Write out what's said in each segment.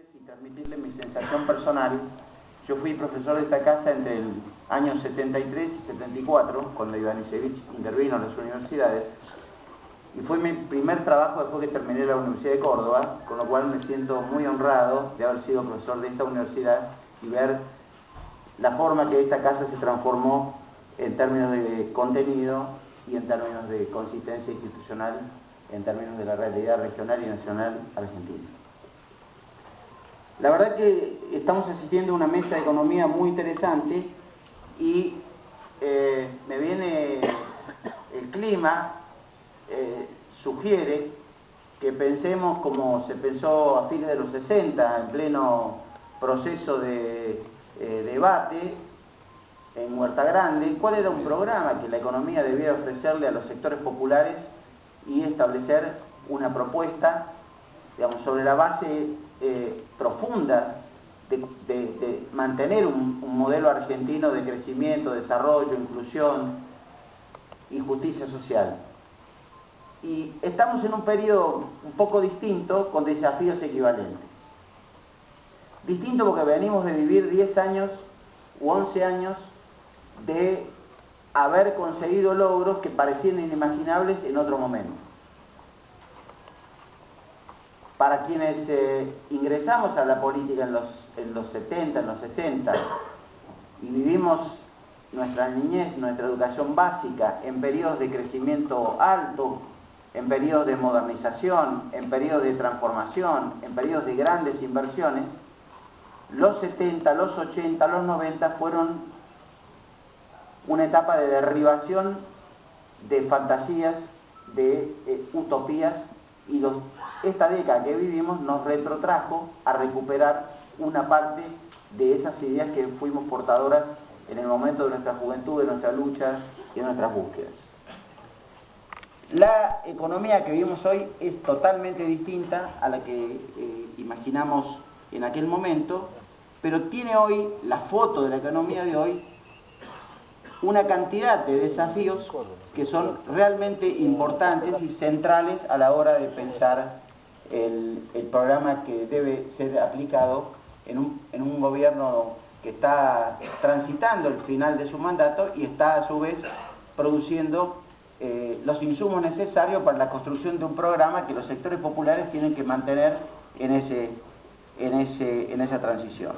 compartirles y transmitirles mi sensación personal. Yo fui profesor de esta casa entre el año 73 y 74, cuando Ivanišević intervino en las universidades, y fue mi primer trabajo después que terminé la Universidad de Córdoba, con lo cual me siento muy honrado de haber sido profesor de esta universidad y ver la forma que esta casa se transformó en términos de contenido y en términos de consistencia institucional, en términos de la realidad regional y nacional argentina. La verdad que estamos asistiendo a una mesa de economía muy interesante y me viene el clima, sugiere que pensemos como se pensó a fines de los 60, en pleno proceso de debate en Huerta Grande, cuál era un programa que la economía debía ofrecerle a los sectores populares y establecer una propuesta, digamos, sobre la base profunda de mantener un modelo argentino de crecimiento, desarrollo, inclusión y justicia social. Y estamos en un periodo un poco distinto, con desafíos equivalentes. Distinto porque venimos de vivir 10 años u 11 años de haber conseguido logros que parecían inimaginables en otro momento. Para quienes ingresamos a la política en los 70, en los 60, y vivimos nuestra niñez, nuestra educación básica en periodos de crecimiento alto, en periodos de modernización, en periodos de transformación, en periodos de grandes inversiones, los 70, los 80, los 90 fueron una etapa de derribación de fantasías, de utopías, y esta década que vivimos nos retrotrajo a recuperar una parte de esas ideas que fuimos portadoras en el momento de nuestra juventud, de nuestra lucha y de nuestras búsquedas. La economía que vivimos hoy es totalmente distinta a la que imaginamos en aquel momento, pero tiene hoy, la foto de la economía de hoy, una cantidad de desafíos que son realmente importantes y centrales a la hora de pensar el programa que debe ser aplicado en un gobierno que está transitando el final de su mandato y está a su vez produciendo los insumos necesarios para la construcción de un programa que los sectores populares tienen que mantener en esa transición.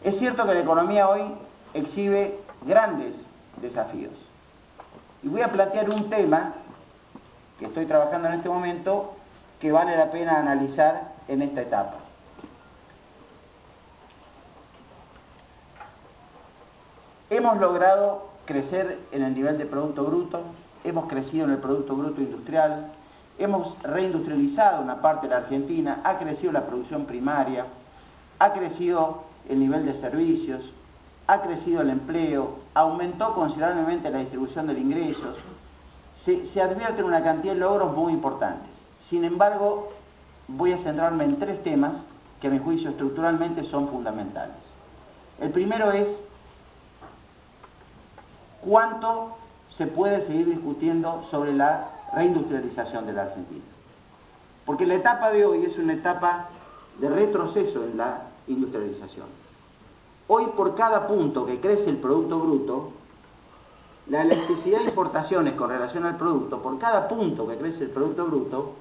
Es cierto que la economía hoy exhibe grandes desafíos. Y voy a plantear un tema que estoy trabajando en este momento que vale la pena analizar en esta etapa. Hemos logrado crecer en el nivel de Producto Bruto, hemos crecido en el Producto Bruto Industrial, hemos reindustrializado una parte de la Argentina, ha crecido la producción primaria, ha crecido el nivel de servicios, ha crecido el empleo, aumentó considerablemente la distribución de los ingresos, se advierten una cantidad de logros muy importantes. Sin embargo, voy a centrarme en tres temas que a mi juicio estructuralmente son fundamentales. El primero es cuánto se puede seguir discutiendo sobre la reindustrialización de la Argentina. Porque la etapa de hoy es una etapa de retroceso en la industrialización. Hoy, por cada punto que crece el Producto Bruto, la elasticidad de importaciones con relación al producto, por cada punto que crece el Producto Bruto,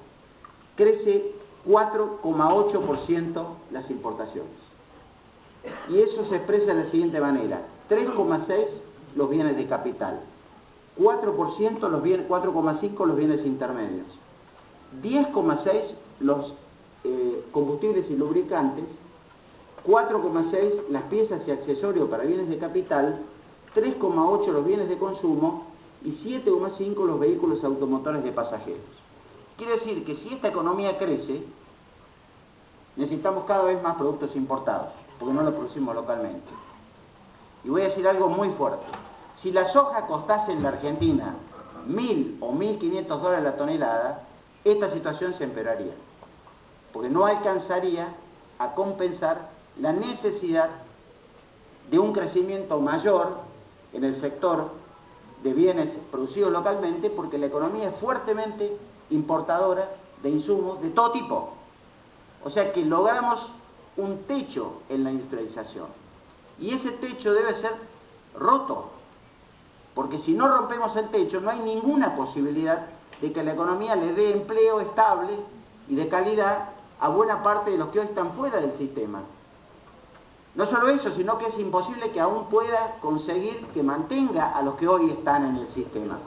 crece 4,8% las importaciones. Y eso se expresa de la siguiente manera: 3,6% los bienes de capital, 4% los bienes, 4,5% los bienes intermedios, 10,6% los combustibles y lubricantes, 4,6% las piezas y accesorios para bienes de capital, 3,8% los bienes de consumo y 7,5% los vehículos automotores de pasajeros. Quiere decir que si esta economía crece, necesitamos cada vez más productos importados, porque no los producimos localmente. Y voy a decir algo muy fuerte: si la soja costase en la Argentina $1.000 o $1.500 la tonelada, esta situación se empeoraría, porque no alcanzaría a compensar la necesidad de un crecimiento mayor en el sector de bienes producidos localmente, porque la economía es fuertemente importadora de insumos de todo tipo. O sea que logramos un techo en la industrialización. Y ese techo debe ser roto. Porque si no rompemos el techo, no hay ninguna posibilidad de que la economía le dé empleo estable y de calidad a buena parte de los que hoy están fuera del sistema. No solo eso, sino que es imposible que aún pueda conseguir que mantenga a los que hoy están en el sistema.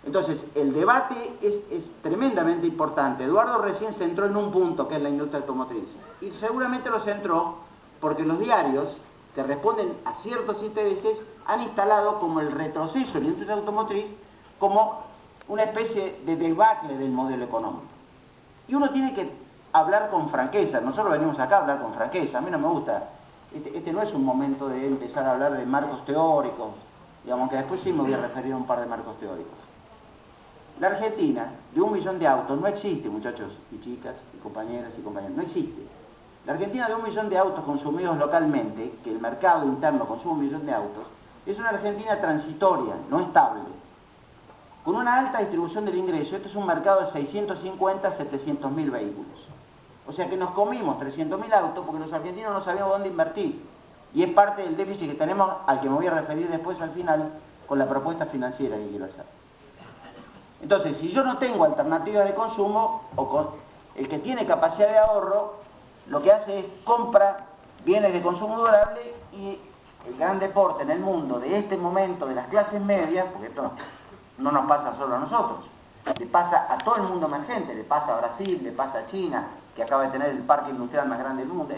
Entonces, el debate es tremendamente importante. Eduardo recién se centró en un punto, que es la industria automotriz. Y seguramente lo centró porque los diarios, que responden a ciertos intereses, han instalado como el retroceso en la industria automotriz como una especie de debacle del modelo económico. Y uno tiene que hablar con franqueza. Nosotros venimos acá a hablar con franqueza. A mí no me gusta. Este no es un momento de empezar a hablar de marcos teóricos, digamos, que después sí me voy a referir a un par de marcos teóricos. La Argentina, de 1 millón de autos, no existe, muchachos y chicas, y compañeras y compañeros, no existe. La Argentina de 1 millón de autos consumidos localmente, que el mercado interno consume 1 millón de autos, es una Argentina transitoria, no estable, con una alta distribución del ingreso. Este es un mercado de 650 a 700 mil vehículos. O sea que nos comimos 300.000 autos porque los argentinos no sabíamos dónde invertir. Y es parte del déficit que tenemos, al que me voy a referir después al final, con la propuesta financiera que quiero hacer. Entonces, si yo no tengo alternativa de consumo, el que tiene capacidad de ahorro, lo que hace es compra bienes de consumo durable, y el gran deporte en el mundo de este momento de las clases medias, porque esto no nos pasa solo a nosotros, le pasa a todo el mundo emergente, le pasa a Brasil, le pasa a China, que acaba de tener el parque industrial más grande del mundo,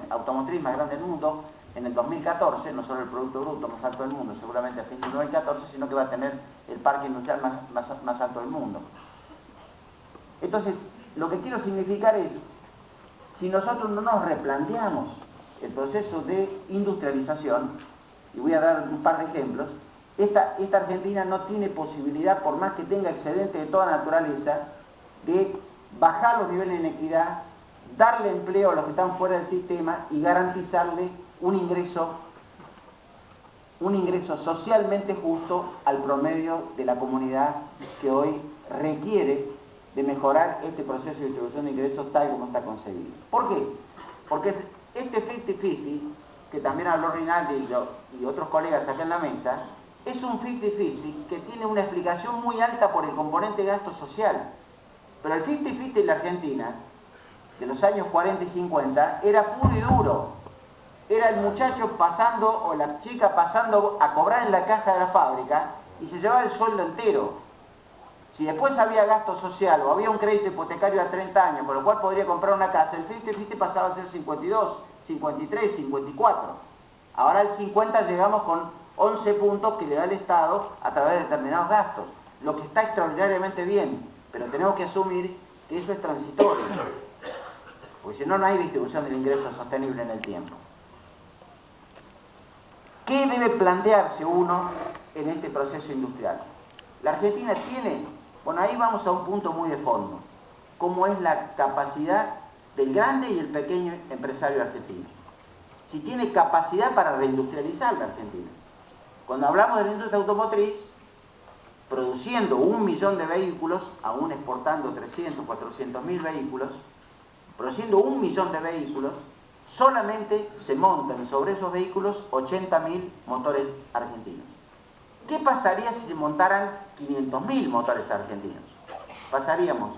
automotriz más grande del mundo en el 2014, no solo el Producto Bruto más alto del mundo, seguramente a fin del 2014, sino que va a tener el parque industrial más alto del mundo. Entonces, lo que quiero significar es, si nosotros no nos replanteamos el proceso de industrialización, y voy a dar un par de ejemplos, esta Argentina no tiene posibilidad, por más que tenga excedente de toda naturaleza, de bajar los niveles de inequidad, darle empleo a los que están fuera del sistema y garantizarle un ingreso socialmente justo al promedio de la comunidad que hoy requiere de mejorar este proceso de distribución de ingresos tal como está concebido. ¿Por qué? Porque este 50-50, que también habló Rinaldi y otros colegas acá en la mesa, es un 50-50 que tiene una explicación muy alta por el componente de gasto social. Pero el 50-50 en la Argentina, de los años 40 y 50, era puro y duro. Era el muchacho pasando, o la chica pasando a cobrar en la caja de la fábrica, y se llevaba el sueldo entero. Si después había gasto social o había un crédito hipotecario a 30 años, con lo cual podría comprar una casa, el 50-50 pasaba a ser 52, 53, 54. Ahora al 50 llegamos con 11 puntos que le da el Estado a través de determinados gastos, lo que está extraordinariamente bien, pero tenemos que asumir que eso es transitorio, porque si no, no hay distribución del ingreso sostenible en el tiempo. ¿Qué debe plantearse uno en este proceso industrial? La Argentina tiene, bueno, ahí vamos a un punto muy de fondo, cómo es la capacidad del grande y el pequeño empresario argentino. Si tiene capacidad para reindustrializar la Argentina. Cuando hablamos de la industria automotriz, produciendo 1 millón de vehículos, aún exportando 300, 400 mil vehículos, produciendo 1 millón de vehículos, solamente se montan sobre esos vehículos 80.000 motores argentinos. ¿Qué pasaría si se montaran 500.000 motores argentinos? Pasaríamos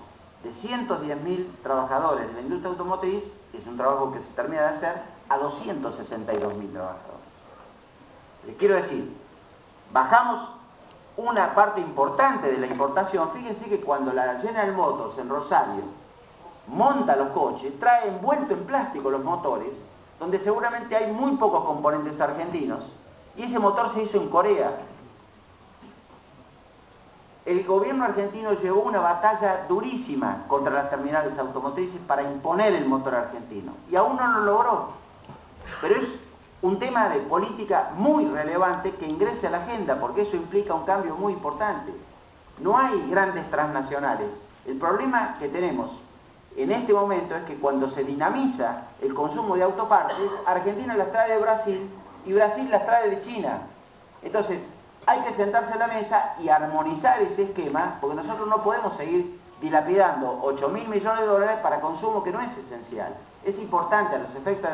de 110.000 trabajadores de la industria automotriz, que es un trabajo que se termina de hacer, a 262.000 trabajadores. Les quiero decir, bajamos una parte importante de la importación. Fíjense que cuando la General Motors en Rosario monta los coches, trae envuelto en plástico los motores, donde seguramente hay muy pocos componentes argentinos, y ese motor se hizo en Corea. El gobierno argentino llevó una batalla durísima contra las terminales automotrices para imponer el motor argentino, y aún no lo logró. Pero es un tema de política muy relevante que ingrese a la agenda, porque eso implica un cambio muy importante. No hay grandes transnacionales. El problema que tenemos en este momento es que cuando se dinamiza el consumo de autopartes, Argentina las trae de Brasil y Brasil las trae de China. Entonces, hay que sentarse a la mesa y armonizar ese esquema, porque nosotros no podemos seguir dilapidando 8.000 millones de dólares para consumo que no es esencial. Es importante a los efectos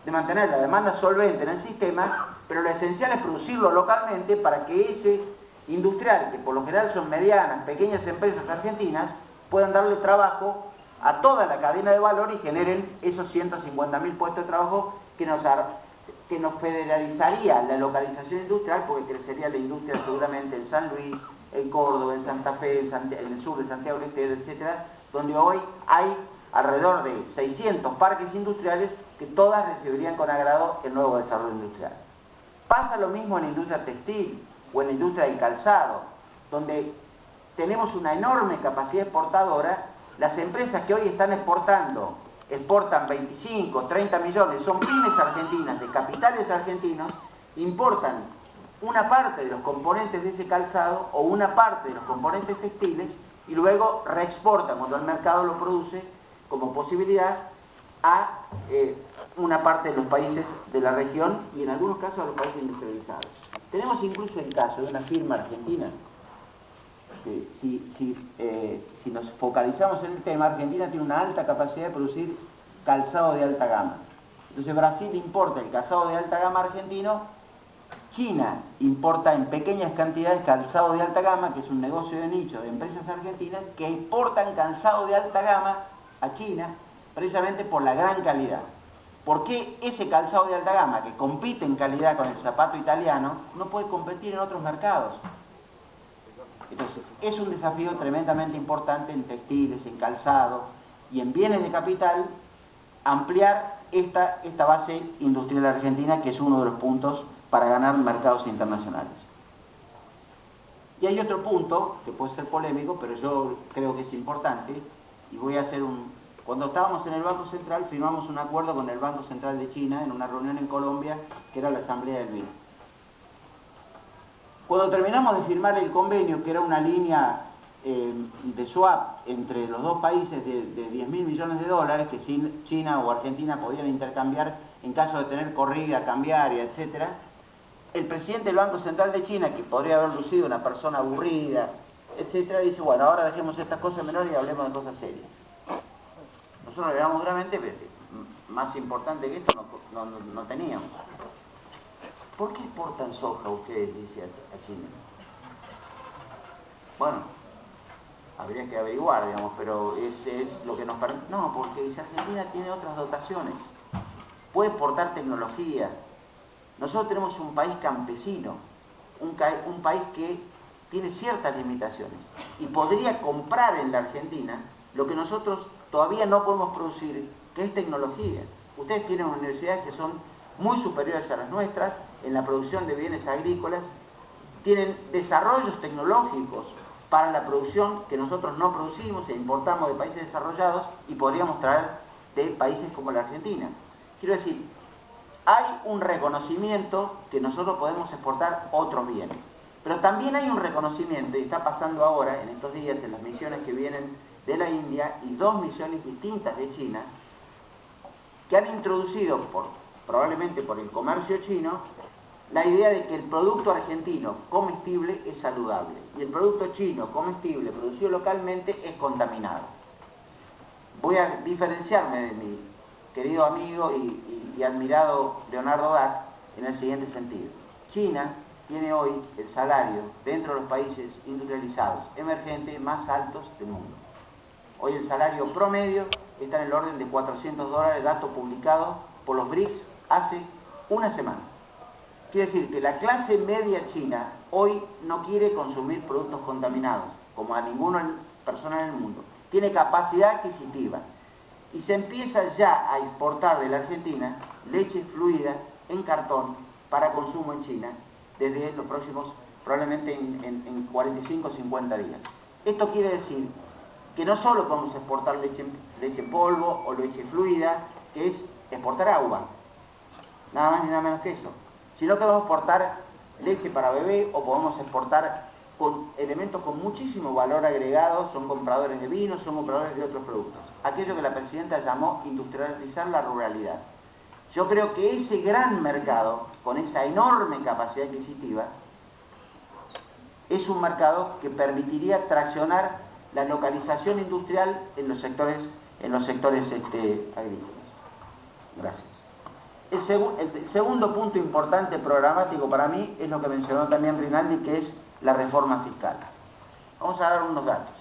de mantener la demanda solvente en el sistema, pero lo esencial es producirlo localmente para que ese industrial, que por lo general son medianas, pequeñas empresas argentinas, puedan darle trabajo a toda la cadena de valor y generen esos 150.000 puestos de trabajo que nos federalizaría la localización industrial, porque crecería la industria seguramente en San Luis, en Córdoba, en Santa Fe, en el sur de Santiago del Estero, etcétera, donde hoy hay alrededor de 600 parques industriales que todas recibirían con agrado el nuevo desarrollo industrial. Pasa lo mismo en la industria textil o en la industria del calzado, donde tenemos una enorme capacidad exportadora. Las empresas que hoy están exportan 25, 30 millones, son pymes argentinas, de capitales argentinos, importan una parte de los componentes de ese calzado o una parte de los componentes textiles y luego reexportan cuando el mercado lo produce como posibilidad a una parte de los países de la región y en algunos casos a los países industrializados. Tenemos incluso el caso de una firma argentina que si nos focalizamos en el tema, Argentina tiene una alta capacidad de producir calzado de alta gama. Entonces Brasil importa el calzado de alta gama argentino, China importa en pequeñas cantidades calzado de alta gama, que es un negocio de nicho de empresas argentinas que exportan calzado de alta gama a China precisamente por la gran calidad. ¿Por qué ese calzado de alta gama, que compite en calidad con el zapato italiano, no puede competir en otros mercados? Entonces, es un desafío tremendamente importante en textiles, en calzado y en bienes de capital, ampliar esta base industrial argentina, que es uno de los puntos para ganar mercados internacionales. Y hay otro punto, que puede ser polémico, pero yo creo que es importante, y voy a hacer Cuando estábamos en el Banco Central, firmamos un acuerdo con el Banco Central de China en una reunión en Colombia, que era la Asamblea del BID. Cuando terminamos de firmar el convenio, que era una línea de swap entre los dos países de 10.000 millones de dólares, que China o Argentina podían intercambiar en caso de tener corrida cambiaria, etc., el presidente del Banco Central de China, que podría haber lucido una persona aburrida, etc., dice, bueno, ahora dejemos estas cosas menores y hablemos de cosas serias. Nosotros le damos duramente, más importante que esto no teníamos. ¿Por qué exportan soja ustedes, dice a China? Bueno, habría que averiguar, digamos, pero ese es lo que nos permite. No, porque dice, Argentina tiene otras dotaciones, puede exportar tecnología. Nosotros tenemos un país campesino, un país que tiene ciertas limitaciones y podría comprar en la Argentina lo que nosotros todavía no podemos producir, que es tecnología. Ustedes tienen universidades que son muy superiores a las nuestras en la producción de bienes agrícolas, tienen desarrollos tecnológicos para la producción que nosotros no producimos e importamos de países desarrollados y podríamos traer de países como la Argentina. Quiero decir, hay un reconocimiento que nosotros podemos exportar otros bienes, pero también hay un reconocimiento, y está pasando ahora, en estos días, en las misiones que vienen de la India y 2 misiones distintas de China, que han introducido, probablemente por el comercio chino, la idea de que el producto argentino comestible es saludable y el producto chino comestible producido localmente es contaminado. Voy a diferenciarme de mi querido amigo y admirado Leonardo Dac en el siguiente sentido. China tiene hoy el salario dentro de los países industrializados emergentes más altos del mundo. Hoy el salario promedio está en el orden de $400, dato publicado por los BRICS hace una semana. Quiere decir que la clase media china hoy no quiere consumir productos contaminados, como a ninguna persona en el mundo. Tiene capacidad adquisitiva. Y se empieza ya a exportar de la Argentina leche fluida en cartón para consumo en China desde los próximos, probablemente en 45 o 50 días. Esto quiere decir que no solo podemos exportar leche en polvo o leche fluida, que es exportar agua, nada más ni nada menos que eso, sino que podemos exportar leche para bebé o podemos exportar con elementos con muchísimo valor agregado, son compradores de vino, son compradores de otros productos. Aquello que la presidenta llamó industrializar la ruralidad. Yo creo que ese gran mercado, con esa enorme capacidad adquisitiva, es un mercado que permitiría traccionar la localización industrial en los sectores agrícolas. Gracias. El segundo punto importante programático para mí es lo que mencionó también Rinaldi, que es la reforma fiscal. Vamos a dar unos datos.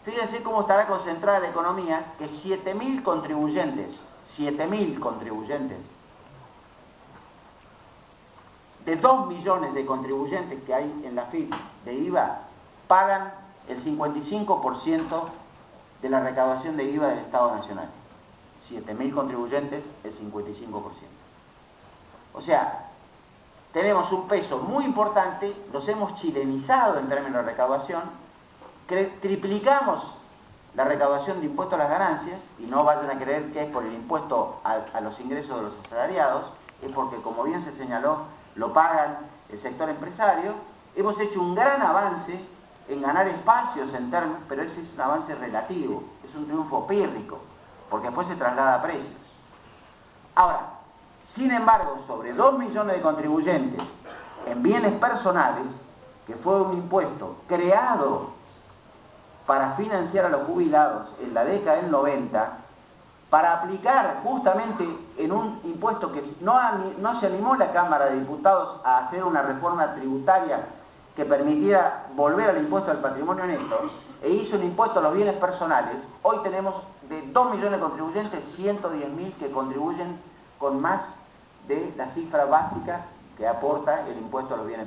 Fíjense cómo estará concentrada la economía, que 7.000 contribuyentes, de 2 millones de contribuyentes que hay en la FIP de IVA, pagan el 55% de la recaudación de IVA del Estado Nacional. 7.000 contribuyentes, el 55%. O sea, tenemos un peso muy importante, los hemos chilenizado en términos de recaudación, triplicamos la recaudación de impuestos a las ganancias, y no vayan a creer que es por el impuesto a los ingresos de los asalariados, es porque, como bien se señaló, lo pagan el sector empresario. Hemos hecho un gran avance en ganar espacios en términos, pero ese es un avance relativo, es un triunfo pírrico, porque después se traslada a precios. Ahora, sin embargo, sobre 2 millones de contribuyentes en bienes personales, que fue un impuesto creado para financiar a los jubilados en la década del 90, para aplicar justamente en un impuesto que no se animó la Cámara de Diputados a hacer una reforma tributaria que permitiera volver al impuesto al patrimonio neto, e hizo un impuesto a los bienes personales. Hoy tenemos de 2 millones de contribuyentes, 110.000 que contribuyen con más de la cifra básica que aporta el impuesto a los bienes